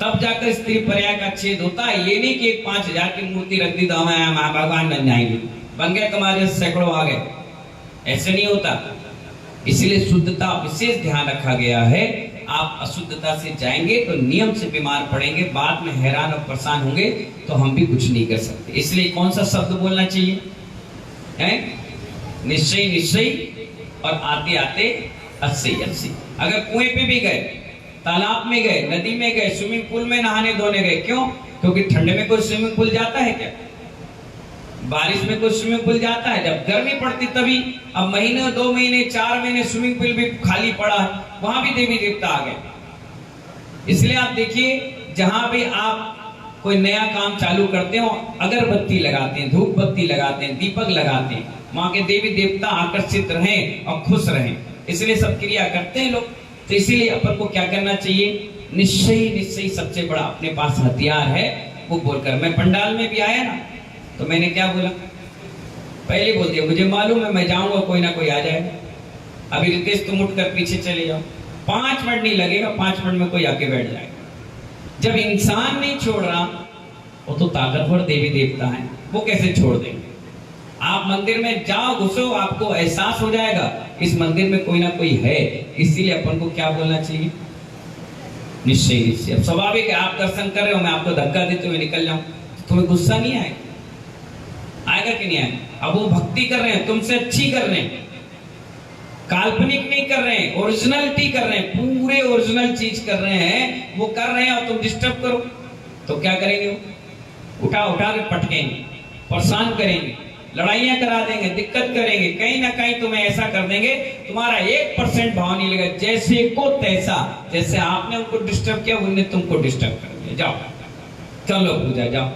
तब जाकर स्त्री पर्याय का छेद होता है। ये नहीं कि 5000 की मूर्ति रख दी तो हम भगवान बन जाएंगे, बन गए तुम्हारे सैकड़ों आ गए, ऐसे नहीं होता। इसलिए शुद्धता विशेष ध्यान रखा गया है। आप अशुद्धता से जाएंगे तो नियम से बीमार पड़ेंगे, बाद में हैरान और परेशान होंगे, तो हम भी कुछ नहीं कर सकते। इसलिए कौन सा शब्द बोलना चाहिए? है निश्चय निश्चय, और आते आते अस्सी अस्सी। अगर कुएं पे भी गए, तालाब में गए, नदी में गए, स्विमिंग पूल में नहाने धोने गए, क्यों? क्योंकि ठंड में कोई स्विमिंग पूल जाता है क्या? बारिश में कोई स्विमिंग पूल जाता है? जब गर्मी पड़ती तभी। अब महीने, 2 महीने, 4 महीने स्विमिंग पूल भी खाली पड़ा है, वहां भी देवी देवता आ गए। इसलिए आप देखिए जहां भी आप कोई नया काम चालू करते हो, अगरबत्ती लगाते हैं, धूप बत्ती लगाते हैं, दीपक लगाते हैं, वहां के देवी देवता आकर्षित रहें और खुश रहें, इसलिए सब क्रिया करते हैं लोग। तो इसीलिए अपन को क्या करना चाहिए? निश्चय निश्चय सबसे बड़ा अपने पास हथियार है, वो बोलकर। मैं पंडाल में भी आया ना, तो मैंने क्या बोला? पहले बोल दिया मुझे मालूम है मैं जाऊंगा कोई ना कोई आ जाएगा। अभी रितेश तुम उठकर पीछे चले जाओ, 5 मिनट नहीं लगेगा, 5 मिनट में कोई आके बैठ जाएगा। जब इंसान नहीं छोड़ रहा, वो तो ताकतवर देवी देवता है, वो कैसे छोड़ देंगे। आप मंदिर में जाओ, घुसो, आपको एहसास हो जाएगा इस मंदिर में कोई ना कोई है। इसीलिए अपन को क्या बोलना चाहिए, निश्चय निश्चय। अब स्वाभाविक है, आप दर्शन कर रहे हो, मैं आपको धक्का देते हुए निकल जाऊं, तुम्हें गुस्सा नहीं आएगा? आएगा कि नहीं आएगा? अब वो भक्ति कर रहे हैं, तुमसे अच्छी कर रहे हैं, काल्पनिक नहीं कर रहे हैं, ओरिजिनलिटी कर रहे हैं, पूरे ओरिजिनल चीज कर रहे हैं, वो कर रहे हैं और तुम डिस्टर्ब करो तो क्या करेंगे? वो उठा उठा के पटकेंगे, परेशान करेंगे, लड़ाइयां करा देंगे, दिक्कत करेंगे, कहीं ना कहीं तुम्हें ऐसा कर देंगे, तुम्हारा 1% भाव नहीं लगेगा, जैसे को तैसा। जैसे आपने उनको डिस्टर्ब किया, उन्होंने तुमको डिस्टर्ब कर दिया। जाओ चलो पूजा, जाओ,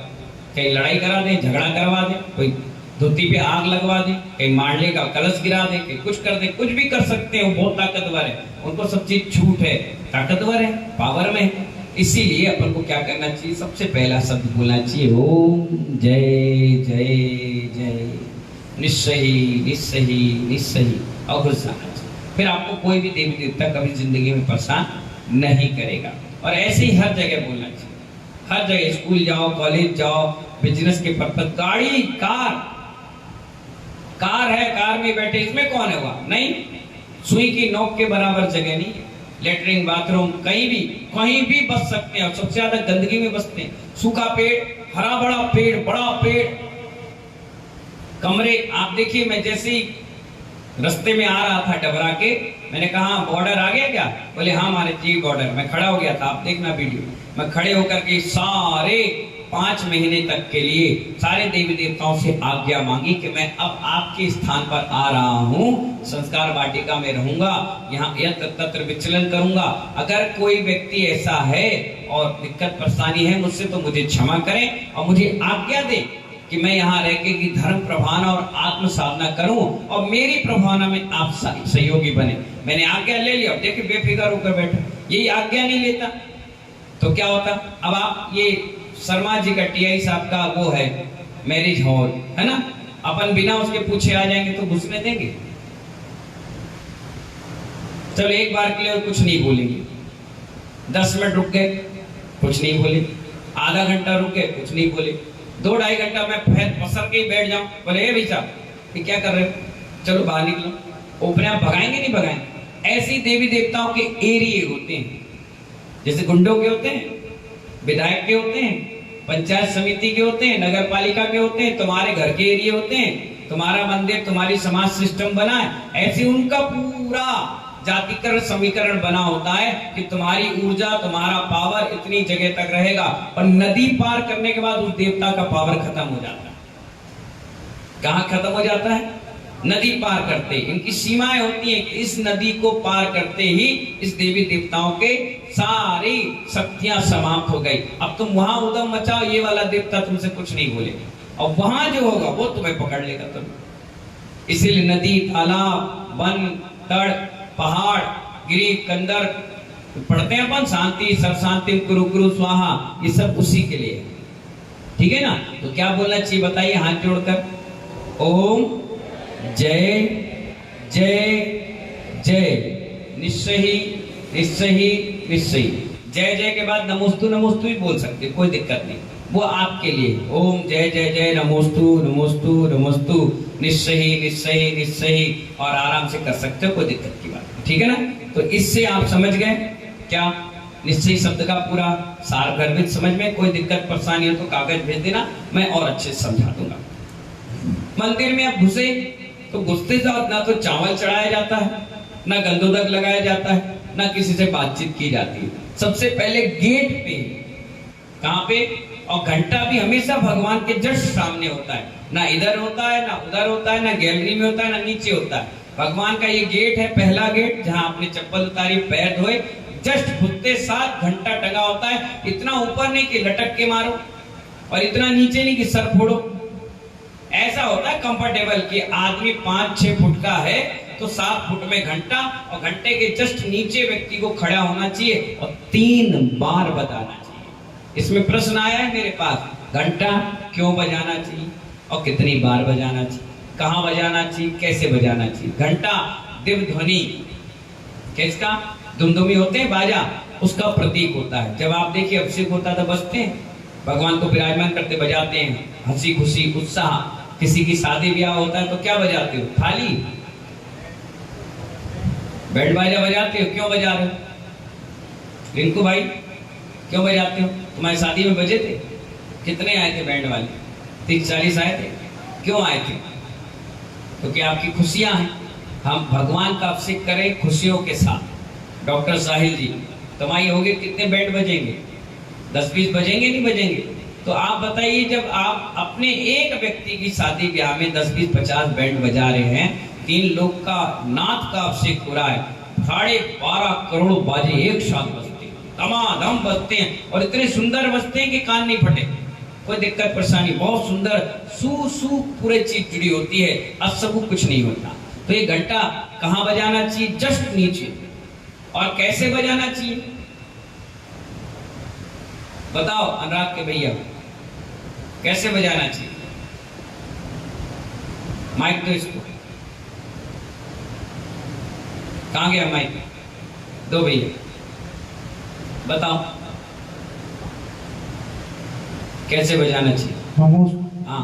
कहीं लड़ाई करा दे, झगड़ा करवा दे, कोई धोती पे आग लगवा दे, कहीं मांडले का कलश गिरा दे, कहीं कुछ कर दे, कुछ भी कर सकते हैं। वो बहुत ताकतवर है, उनको सब चीज छूट है, ताकतवर है, पावर में। इसीलिए अपन को क्या करना चाहिए, सबसे पहला शब्द बोलना चाहिए ओम जय जय जय, निस्सही निस्सही निस्सही, और घुस जाना चाहिए। फिर आपको कोई भी देवी देवता कभी जिंदगी में परेशान नहीं करेगा। और ऐसे ही हर जगह बोलना चाहिए, हर जगह, स्कूल जाओ, कॉलेज जाओ, बिजनेस के पर्पज, गाड़ी, कार है, कार में बैठे, इसमें कौन है? हुआ नहीं, सुई की नोक के बराबर जगह नहीं है। लेटरिन, बाथरूम, कहीं भी बस सकते हैं, और सबसे ज्यादा गंदगी में बसते हैं। सूखा पेड़, हरा बड़ा पेड़, बड़ा पेड़, कमरे। आप देखिए, मैं जैसे ही रास्ते में आ रहा था डबरा के, मैंने कहा बॉर्डर आ गया क्या? बोले हाँ हमारे जी बॉर्डर। मैं खड़ा हो गया था, आप देखना वीडियो। मैं खड़े होकर के सारे 5 महीने तक के लिए सारे देवी देवताओं से आज्ञा मांगी कि मैं अब आपके स्थान पर आ रहा हूँ, संस्कार वाटिका में रहूंगा, यहाँ यत्र तत्र विचलन करूंगा। अगर कोई व्यक्ति ऐसा है और दिक्कत परेशानी है मुझसे, तो मुझे क्षमा करें और मुझे आज्ञा दे कि मैं यहाँ रह के कि धर्म प्रभावना और आत्म साधना करूं, और मेरी प्रभावना में आप सहयोगी बने। मैंने आज्ञा ले लिया, देखिए बेफिक्र होकर बैठा। यही आज्ञा नहीं लेता तो क्या होता? अब आप ये शर्मा जी का, टीआई साहब का वो है मैरिज हॉल, है ना, अपन बिना उसके पूछे आ जाएंगे तो घुसने देंगे? चलो एक बार के लिए कुछ नहीं बोलेंगे, 10 मिनट रुक गए कुछ नहीं बोले, आधा घंटा रुक गए कुछ नहीं बोले, 2-2.5 घंटा मैं फिर पसर के ही बैठ जाऊं, बोले ए भैया ये क्या कर रहे हो, चलो बाहर निकलो। अपने आप भगाएंगे नहीं भगाएंगे? ऐसी देवी देवताओं के एरिए होते हैं, जैसे गुंडों के होते हैं, विधायक के होते हैं, पंचायत समिति के होते हैं, नगर पालिका के होते हैं, तुम्हारे घर के एरिया होते हैं, तुम्हारा मंदिर, तुम्हारी समाज सिस्टम बना है, ऐसे उनका पूरा जातिकरण समीकरण बना होता है कि तुम्हारी ऊर्जा, तुम्हारा पावर इतनी जगह तक रहेगा, और नदी पार करने के बाद उस देवता का पावर खत्म हो जाता है। कहाँ खत्म हो जाता है? नदी पार करते, इनकी सीमाएं होती हैं कि इस नदी को पार करते ही इस देवी देवताओं के सारी शक्तियां समाप्त हो गई। अब तुम वहां उदम मचाओ, ये वाला देवता तुमसे कुछ नहीं बोलेगा, और वहां जो होगा वो तुम्हें पकड़ लेगा। तुम इसीलिए नदी, तालाब, वन, तड़, पहाड़, गिरी, कंदर पढ़ते हैं अपन, शांति सब शांति कुरु कुरु स्वाहा, ये सब उसी के लिए, ठीक है ना। तो क्या बोलना चाहिए बताइए हाथ जोड़कर, ओम जय जय जय, निस्सही निस्सही निस्सही। जय जय के बाद नमोस्तु नमोस्तु ही बोल सकते, कोई दिक्कत नहीं, वो आपके लिए। ओम जय जय जय, नमोस्तु नमोस्तु नमोस्तु, निस्सही निस्सही निस्सही, और आराम से कर सकते हो, कोई दिक्कत की बात, ठीक है ना। तो इससे आप समझ गए क्या निश्चय शब्द का पूरा सार गर्भित समझ में। कोई दिक्कत परेशानी हो तो कागज भेज देना, मैं और अच्छे से समझा दूंगा। मंदिर में आप घुसे तो घुसते साथ ना तो चावल चढ़ाया जाता है, ना गंधोदक लगाया जाता है, ना किसी से बातचीत की जाती है। सबसे पहले गेट पे, कहाँ पे, और घंटा भी हमेशा भगवान के जस्ट सामने होता है, ना इधर होता है ना उधर होता है, ना गैलरी में होता है ना नीचे होता है। भगवान का ये गेट है, पहला गेट, जहाँ आपने चप्पल उतारी, पैर धोए, जस्ट घुसते साथ घंटा टंगा होता है। इतना ऊपर नहीं कि लटक के मारो, और इतना नीचे नहीं कि सर फोड़ो। ऐसा होता है कंफर्टेबल कि आदमी 5-6 फुट का है तो 7 फुट में घंटा, और घंटे के जस्ट नीचे व्यक्ति को खड़ा होना चाहिए और 3 बार बजाना चाहिए। इसमें प्रश्न आया है मेरे पास, घंटा क्यों बजाना चाहिए और कितनी बार बजाना चाहिए, कहाँ बजाना चाहिए, कैसे बजाना चाहिए। घंटा दिव्य ध्वनि, किसका? दुमदुमी होते हैं बाजा, उसका प्रतीक होता है। जब आप देखिए अभिषेक होता तो बजते हैं, भगवान को विराजमान करते बजाते हैं, हंसी खुशी उत्साह। किसी की शादी ब्याह होता है तो क्या बजाते हो? थाली, बैंड बाजा बजाते हो। क्यों बजा रहे हो रिंकू भाई, क्यों बजाते हो? तुम्हारी शादी में बजे थे? कितने आए थे बैंड वाले? 30-40 आए थे। क्यों आए थे? क्योंकि आपकी खुशियां हैं। हम भगवान का अभिषेक करें खुशियों के साथ। डॉक्टर साहिल जी, तुम्हारी होगी कितने बैंड बजेंगे? 10-20 बजेंगे, नहीं बजेंगे? तो आप बताइए, जब आप अपने एक व्यक्ति की शादी ब्याह में 10-20-50 बैंड बजा रहे हैं, 3 लोग का नाथ का अभिषेक हो रहा है, 12.5 करोड़ बाजे एक साथ बजते हैं, धमाधम बजते हैं, और इतने सुंदर बजते हैं कि कान नहीं फटे। कोई दिक्कत परेशानी, बहुत सुंदर सू सू पूरे चीज जुड़ी होती है, असबू कुछ नहीं होता। तो ये घंटा कहाँ बजाना चाहिए? जस्ट नीचे। और कैसे बजाना चाहिए बताओ अनुराग के भैया, कैसे बजाना चाहिए? माइक दो इसको। कहाँ गया माइक? दो भैया, बताओ कैसे बजाना चाहिए? हाँ,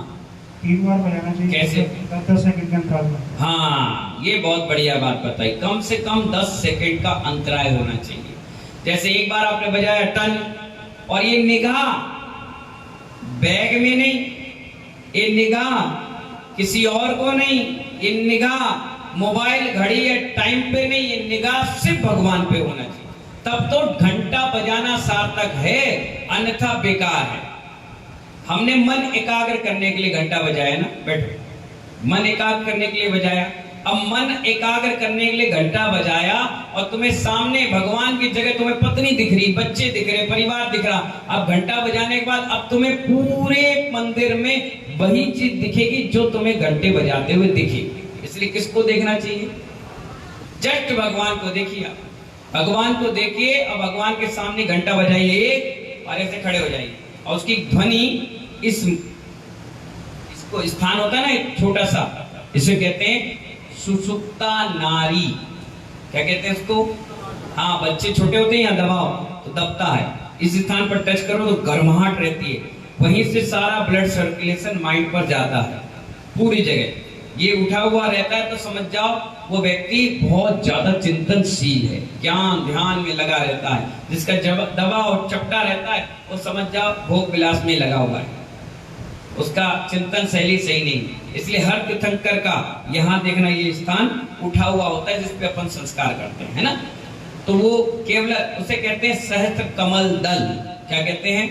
3 बार बजाना चाहिए। कैसे? 10 सेकंड के अंतराल में। हाँ, ये बहुत बढ़िया बात बताई। कम से कम 10 सेकंड का अंतराय होना चाहिए। जैसे एक बार आपने बजाया टन, और ये निगाह बैग में नहीं, ये निगाह किसी और को नहीं, ये निगाह मोबाइल घड़ी या टाइम पे नहीं, ये निगाह सिर्फ भगवान पे होना चाहिए। तब तो घंटा बजाना सार्थक है, अन्यथा बेकार है। हमने मन एकाग्र करने के लिए घंटा बजाया ना, बैठो, मन एकाग्र करने के लिए बजाया। अब मन एकाग्र करने के लिए घंटा बजाया, और तुम्हें सामने भगवान की जगह तुम्हें पत्नी दिख रही, बच्चे दिख रहे, परिवार दिख रहा। अब घंटा बजाने के बाद अब तुम्हें पूरे मंदिर में वही चीज दिखेगी जो तुम्हें घंटे बजाते हुए दिखी। इसलिए किसको देखना चाहिए? जस्ट भगवान को देखिए। भगवान को देखिए और भगवान के सामने घंटा बजाइए और ऐसे खड़े हो जाइए, और उसकी ध्वनि इसको स्थान होता है ना एक छोटा सा, इसे कहते हैं सुसुप्ता नारी। क्या कहते हैं इसको? हाँ, बच्चे छोटे होते हैं, यहाँ दबाओ तो दबता है, इस स्थान पर टच करो तो गर्माहट रहती है, वहीं से सारा ब्लड सर्कुलेशन माइंड पर जाता है पूरी जगह। ये उठा हुआ रहता है तो समझ जाओ वो व्यक्ति बहुत ज्यादा चिंतनशील है, ज्ञान ध्यान में लगा रहता है। जिसका दबा और चपटा रहता है वो समझ जाओ भोग विलास में लगा हुआ है, उसका चिंतन शैली सही नहीं। इसलिए हर तीर्थंकर का यहाँ देखना ये स्थान उठा हुआ होता है जिसपे अपन संस्कार करते हैं, है ना। तो वो केवल उसे कहते हैं सहस्त्र कमल दल। क्या कहते हैं?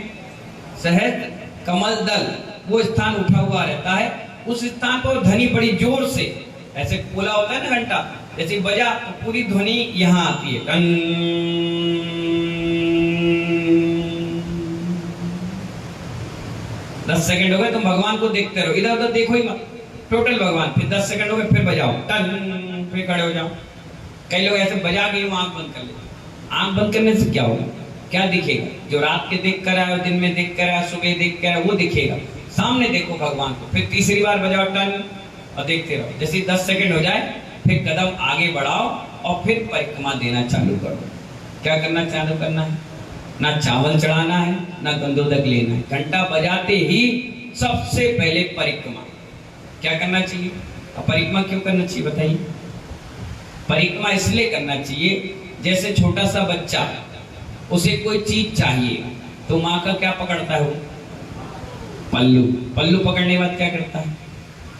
सहस्त्र कमल दल। वो स्थान उठा हुआ रहता है, उस स्थान पर ध्वनि बड़ी जोर से, ऐसे बोला होता है ना घंटा, जैसे बजा तो पूरी ध्वनि यहाँ आती है। 10 सेकंड हो गए, तुम भगवान को देखते रहो, इधर उधर देखो ही मत, टोटल भगवान। फिर 10 सेकंड हो गए, फिर बजाओ टन, फिर खड़े हो जाओ। कई लोग ऐसे बजा के आंख बंद कर लेते। आंख बंद करने से क्या होगा? क्या दिखेगा? जो रात के देख कर आया, दिन में देख कर आया, सुबह देख कर आया, वो दिखेगा। सामने देखो भगवान को। फिर तीसरी बार बजाओ टन और देखते रहो। जैसे 10 सेकंड हो जाए फिर कदम आगे बढ़ाओ और फिर परिक्रमा देना चालू करो। क्या करना चालू करना है? ना चावल चढ़ाना है, ना गंधोदक लेना है। घंटा बजाते ही सबसे पहले परिक्रमा। क्या करना चाहिए? परिक्रमा क्यों करना चाहिए बताइए? परिक्रमा इसलिए करना चाहिए, जैसे छोटा सा बच्चा, उसे कोई चीज चाहिए तो माँ का क्या पकड़ता है? वो पल्लू। पल्लू पकड़ने के बाद क्या करता है?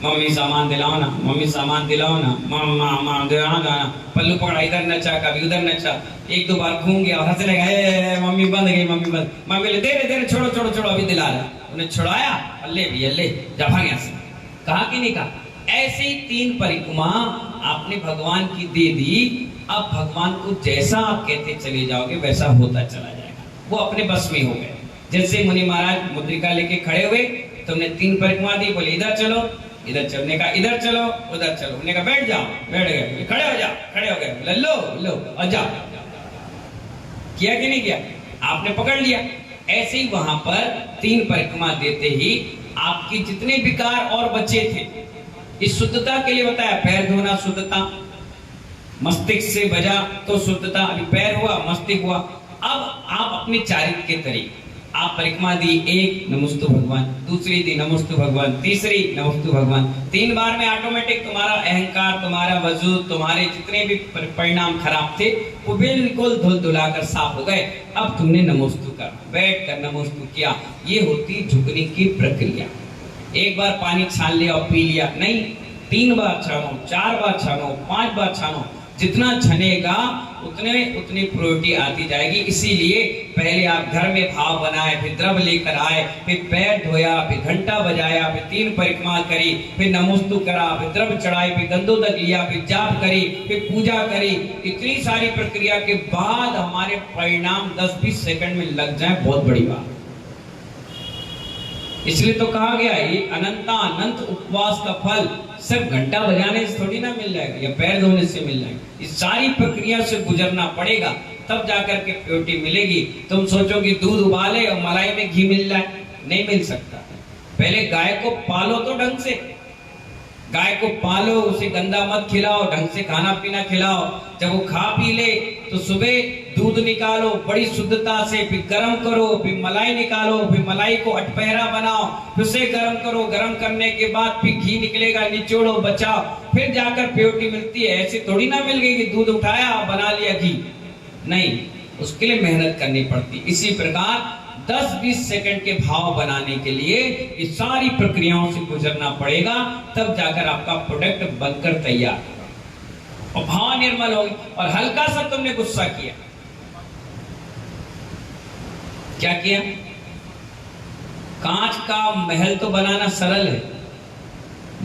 मम्मी सामान दिलाओ ना, मम्मी सामान दिलाओ ना, मामा दिलाओ ना। पल्लू पकड़ा, इधर नचा, कभी उधर नचा, 1-2 बार घूम गया और हंसने लगा, मम्मी बंद गई, मम्मी बंद। मम्मी ले दे रहे छोड़ो छोड़ो छोड़ो, अभी दिला रहा। उन्हें छुड़ाया, अल्ले भी अल्ले, जा भाग यहाँ से। कहा कि नहीं कहा? ऐसे ही 3 परिक्रमा आपने भगवान की दे दी। अब भगवान को जैसा आप कहते चले जाओगे वैसा होता चला जाएगा, वो अपने बस में हो गए। जैसे मुनि महाराज मुद्रिका लेके खड़े हुए, तुमने 3 परिक्रमा दी, बोले इधर चलो, इधर चलने का, इधर चलो, उधर चलो। उन्होंने कहा बैठ जाओ, बैठ गए। खड़े हो जाओ, खड़े हो गए, लो लो और जाओ। किया कि नहीं किया? आपने पकड़ लिया। ऐसे ही वहां पर 3 परिक्रमा देते ही आपकी जितने विकार और बचे थे, इस शुद्धता के लिए बताया। पैर धोना शुद्धता, मस्तिष्क से बजा तो शुद्धता, अभी पैर हुआ, मस्तिष्क हुआ। अब आप अपने चारित्र के तरीके, आप परिक्रमा दी, एक नमोस्तु भगवान, दूसरी दी नमोस्तु भगवान, तीसरी नमोस्तु भगवान, 3 बार में ऑटोमेटिक तुम्हारा अहंकार, तुम्हारा वजूद, तुम्हारे जितने भी परिणाम खराब थे वो बिल्कुल धुल धुलाकर साफ हो गए। अब तुमने नमोस्तु कर बैठ कर नमोस्तु किया। ये होती झुकने की प्रक्रिया। एक बार पानी छान लिया और पी लिया नहीं, 3 बार छानो, 4 बार छानो, 5 बार छानो। जितना छनेगा उतनी प्रोटी आती जाएगी। इसीलिए पहले आप घर में भाव बनाए, फिर द्रव लेकर आए, फिर पैर धोया, फिर घंटा बजाया, फिर 3 परिक्रमा करी, फिर नमोस्तु करा, फिर द्रव चढ़ाई, फिर गंधोदक लिया, फिर जाप करी, फिर पूजा करी। इतनी सारी प्रक्रिया के बाद हमारे परिणाम 10-20 सेकंड में लग जाए, बहुत बड़ी बात। इसलिए तो कहा गया ये अनंत उपवास का फल सिर्फ घंटा बजाने से थोड़ी ना मिल जाएगा या पैर धोने से मिल जाएगा। इस सारी प्रक्रिया से गुजरना पड़ेगा, तब जाकर के प्योरिटी मिलेगी। तुम सोचो कि दूध उबाले और मलाई में घी मिल जाए, नहीं मिल सकता। पहले गाय को पालो तो ढंग से, गाय को पालो, उसे गंदा मत खिलाओ, ढंग से खाना पीना खिलाओ। जब वो खा पी ले तो सुबह दूध निकालो बड़ी शुद्धता से, फिर गर्म करो, फिर मलाई निकालो, फिर मलाई को अटपहरा बनाओ, फिर उसे गर्म करो, गर्म करने के बाद फिर घी निकलेगा, निचोड़ो, बचाओ, फिर जाकर प्योरिटी मिलती है। ऐसे थोड़ी ना मिल गई कि दूध उठाया बना लिया घी, नहीं, उसके लिए मेहनत करनी पड़ती। इसी प्रकार 10-20 सेकंड के भाव बनाने के लिए इस सारी प्रक्रियाओं से गुजरना पड़ेगा, तब जाकर आपका प्रोडक्ट बनकर तैयार और भाव निर्मल होगी। और हल्का सा तुमने गुस्सा किया, क्या किया? कांच का महल तो बनाना सरल है,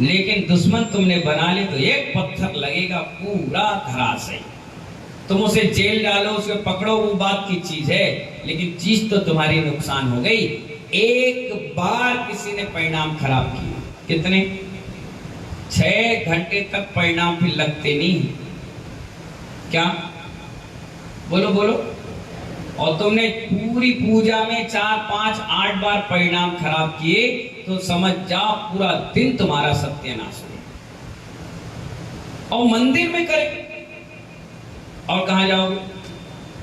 लेकिन दुश्मन तुमने बना ले तो एक पत्थर लगेगा पूरा धराशायी। तुम उसे जेल डालो, उसे पकड़ो, वो बात की चीज है, लेकिन चीज तो तुम्हारी नुकसान हो गई। एक बार किसी ने परिणाम खराब किए, कितने 6 घंटे तक परिणाम फिर लगते नहीं। क्या बोलो बोलो? और तुमने पूरी पूजा में 4, 5, 8 बार परिणाम खराब किए तो समझ जाओ पूरा दिन तुम्हारा सत्यानाश हो। और मंदिर में करें और कहां जाओगे?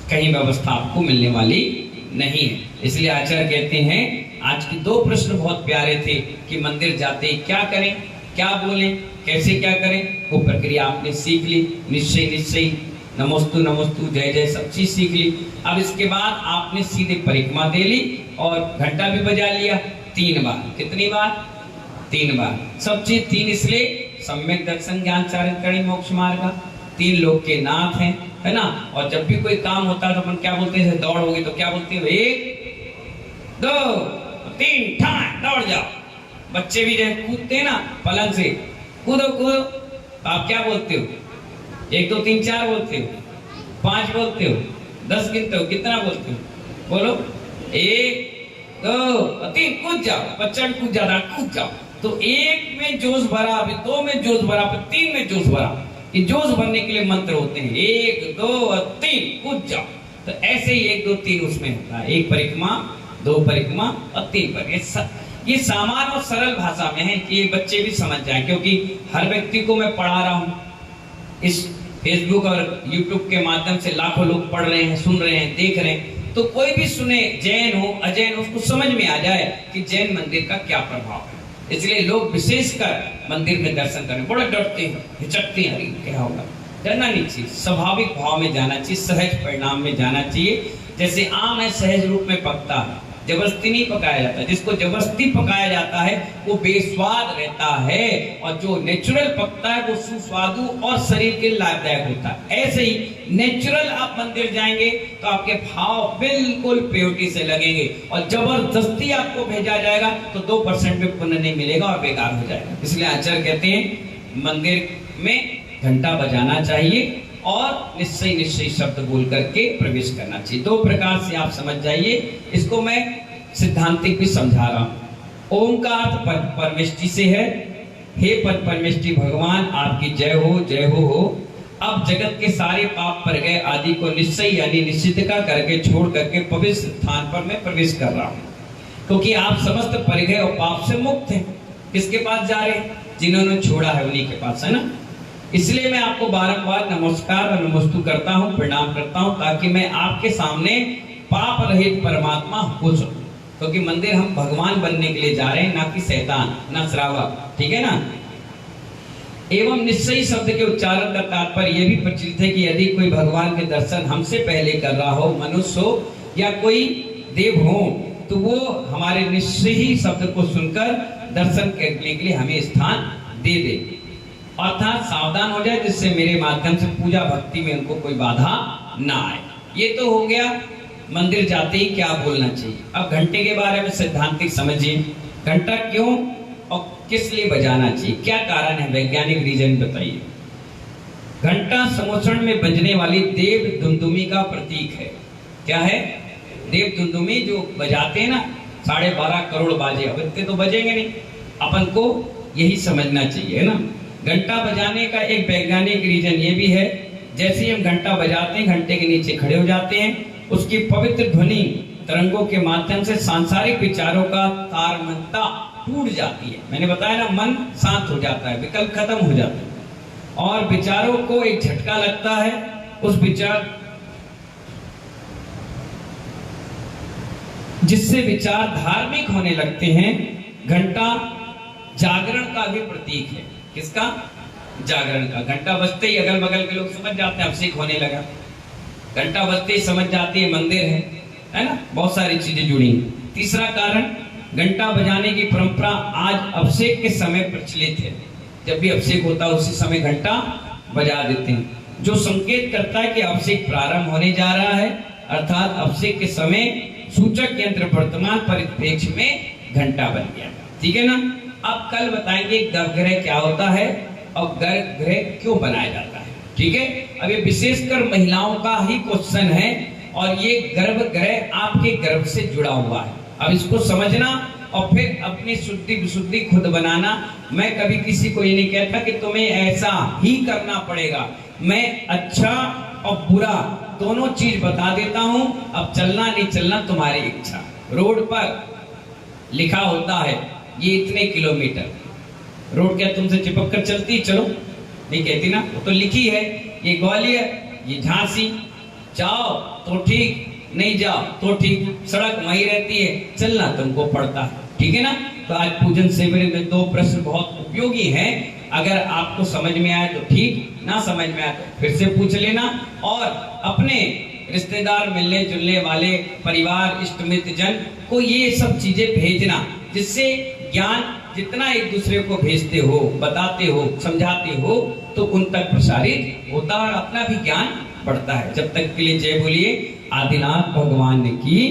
कहीं व्यवस्था आपको मिलने वाली नहीं है। इसलिए आचार्य कहते हैं, आज के 2 प्रश्न बहुत प्यारे थे कि मंदिर जाते ही क्या करें, क्या बोलें, कैसे क्या करें। वो प्रक्रिया आपने सीख ली, निश्चय, नमोस्तु नमोस्तु, जय जय, सब चीज सीख ली। अब इसके बाद आपने सीधे परिक्रमा दे ली और घंटा भी बजा लिया 3 बार। कितनी बार? 3 बार। सब चीज 3 इसलिए सम्यक दर्शन ज्ञान चारित्र करी मोक्ष मार्ग, 3 लोक के नाथ हैं, है ना। और जब भी कोई काम होता है तो अपन क्या बोलते हैं? दौड़ होगी तो क्या बोलते हैं? 1 2 3 ठान दौड़ जाओ। बच्चे भी जब कूदते हैं ना पलंग से, कूदो कूदो, तो आप क्या बोलते हो? 1 2 3 4 बोलते हो, 5 बोलते हो, 10 गिनते हो, कितना बोलते हो? बोलो 1 2 3 कूद जाओ। बच्चा भी कूद जाता है, कूद जाओ। तो 1 में जोश भरा, फिर 2 में जोश भरा, फिर 3 में जोश भरा। ये जोश भरने के लिए मंत्र होते हैं, 1 2 और 3 कूद जाओ। तो ऐसे ही 1 2 3 उसमें होता है। 1 परिक्रमा, 2 परिक्रमा और 3 परिक्रमा। ये सामान्य और सरल भाषा में है कि बच्चे भी समझ जाएं, क्योंकि हर व्यक्ति को मैं पढ़ा रहा हूँ। इस फेसबुक और यूट्यूब के माध्यम से लाखों लोग पढ़ रहे हैं, सुन रहे हैं, देख रहे हैं। तो कोई भी सुने, जैन हो अजैन हो, उसको समझ में आ जाए कि जैन मंदिर का क्या प्रभाव है। इसलिए लोग विशेषकर मंदिर में दर्शन करने बड़ा डरते हैं, हिचकते हैं, अरे क्या होगा। डरना नहीं चाहिए, स्वाभाविक भाव में जाना चाहिए, सहज परिणाम में जाना चाहिए। जैसे आम है सहज रूप में पकता है, जबरदस्ती नहीं पकाया जाता। जिसको जबरदस्ती पकाया जाता है वो बेस्वाद रहता है, और जो नेचुरल पकता है वो सुस्वादु और शरीर के लाभदायक होता है। ऐसे ही नेचुरल आप मंदिर जाएंगे तो आपके भाव बिल्कुल प्योरिटी से लगेंगे, और जबरदस्ती आपको भेजा जाएगा तो 2% भी पुण्य नहीं मिलेगा और बेकार हो जाएगा। इसलिए आचार्य कहते हैं मंदिर में घंटा बजाना चाहिए और निश्चय शब्द बोल करके प्रवेश करना चाहिए। 2 प्रकार से आप समझ जाइए। इसको मैं सिद्धांतिक भी समझा रहा हूं। ओम का अर्थ परमेष्टि से है। हे परमेष्टि भगवान, आपकी जय हो, जय हो। अब जगत के सारे पाप पर गए आदि को निश्चय यानी निश्चितता करके छोड़ करके पवित्र स्थान पर मैं प्रवेश कर रहा हूँ, क्योंकि आप समस्त परिगय और पाप से मुक्त हैं। किसके पास जा रहे हैं? जिन्होंने छोड़ा है उन्हीं के पास, है ना। इसलिए मैं आपको बारंबार नमस्कार और नमस्तु करता हूँ, प्रणाम करता हूँ, ताकि मैं आपके सामने पाप रहित परमात्मा हो सकूं। क्योंकि मंदिर हम भगवान बनने के लिए जा रहे हैं, ना कि शैतान, ना श्रावक, ठीक है ना। एवं निश्चयी शब्द के उच्चारण का तात्पर्य यह भी प्रचलित है कि यदि कोई भगवान के दर्शन हमसे पहले कर रहा हो, मनुष्य हो या कोई देव हो, तो वो हमारे निश्चयी शब्द को सुनकर दर्शन करने के लिए हमें स्थान दे दे, अर्थात सावधान हो जाए, जिससे मेरे माध्यम से पूजा भक्ति में उनको कोई बाधा ना आए। ये तो हो गया मंदिर जाते ही क्या बोलना चाहिए। अब घंटे के बारे में सैद्धांतिक समझिए, घंटा क्यों और किस लिए बजाना चाहिए, क्या कारण है, वैज्ञानिक रीजन बताइए। घंटा समोषण में बजने वाली देव दुमदुमी का प्रतीक है। क्या है? देव दुमदुमी जो बजाते हैं ना, 12.5 करोड़ बाजे, अब इतने तो बजेंगे नहीं, अपन को यही समझना चाहिए ना। घंटा बजाने का एक वैज्ञानिक रीजन ये भी है, जैसे ही हम घंटा बजाते हैं, घंटे के नीचे खड़े हो जाते हैं, उसकी पवित्र ध्वनि तरंगों के माध्यम से सांसारिक विचारों का तारमंता टूट जाती है। मैंने बताया ना, मन शांत हो जाता है, विकल्प खत्म हो जाता है और विचारों को एक झटका लगता है। उस विचार जिससे विचार धार्मिक होने लगते हैं। घंटा जागरण का भी प्रतीक है। किसका? जागरण का। घंटा बजते ही अगल बगल के लोग समझ जाते हैं अभिषेक होने लगा, घंटा बजते ही समझ जाती है मंदिर है ना, बहुत सारी चीजें जुड़ी। तीसरा कारण, घंटा बजाने की परंपरा आज अभिषेक के समय प्रचलित है। जब भी अभिषेक होता है उसी समय घंटा बजा देते हैं, जो संकेत करता है कि अभिषेक प्रारंभ होने जा रहा है, अर्थात अभिषेक के समय सूचक यंत्र वर्तमान परिप्रेक्ष्य में घंटा बन गया। ठीक है ना। अब कल बताएंगे गर्भगृह क्या होता है और गर्भगृह क्यों बनाया जाता है। ठीक है। अब ये विशेषकर महिलाओं का ही क्वेश्चन है और ये गर्भगृह आपके गर्भ से जुड़ा हुआ है। अब इसको समझना और फिर अपनी शुद्धि विशुद्धि खुद बनाना। मैं कभी किसी को ये नहीं कहता कि तुम्हें ऐसा ही करना पड़ेगा, मैं अच्छा और बुरा दोनों चीज बता देता हूं। अब चलना नहीं चलना तुम्हारी इच्छा। रोड पर लिखा होता है ये इतने किलोमीटर, रोड क्या तुमसे चिपक कर चलती? चलो नहीं कहती ना, वो तो लिखी है। ये ग्वालियर, ये झांसी, जाओ तो ठीक, नहीं जाओ तो ठीक, सड़क वही रहती है, चलना तुमको पड़ता है। ठीक है ना। तो आज पूजन शिविर में 2 प्रश्न बहुत उपयोगी हैं। अगर आपको समझ में आए तो ठीक, ना समझ में आए तो फिर से पूछ लेना। और अपने रिश्तेदार, मिलने जुलने वाले, परिवार, इष्ट मित्र जन को ये सब चीजें भेजना, जिससे ज्ञान जितना एक दूसरे को भेजते हो, बताते हो, समझाते हो, तो उन तक प्रसारित होता और अपना भी ज्ञान बढ़ता है। जब तक के लिए जय बोलिए आदिनाथ भगवान की।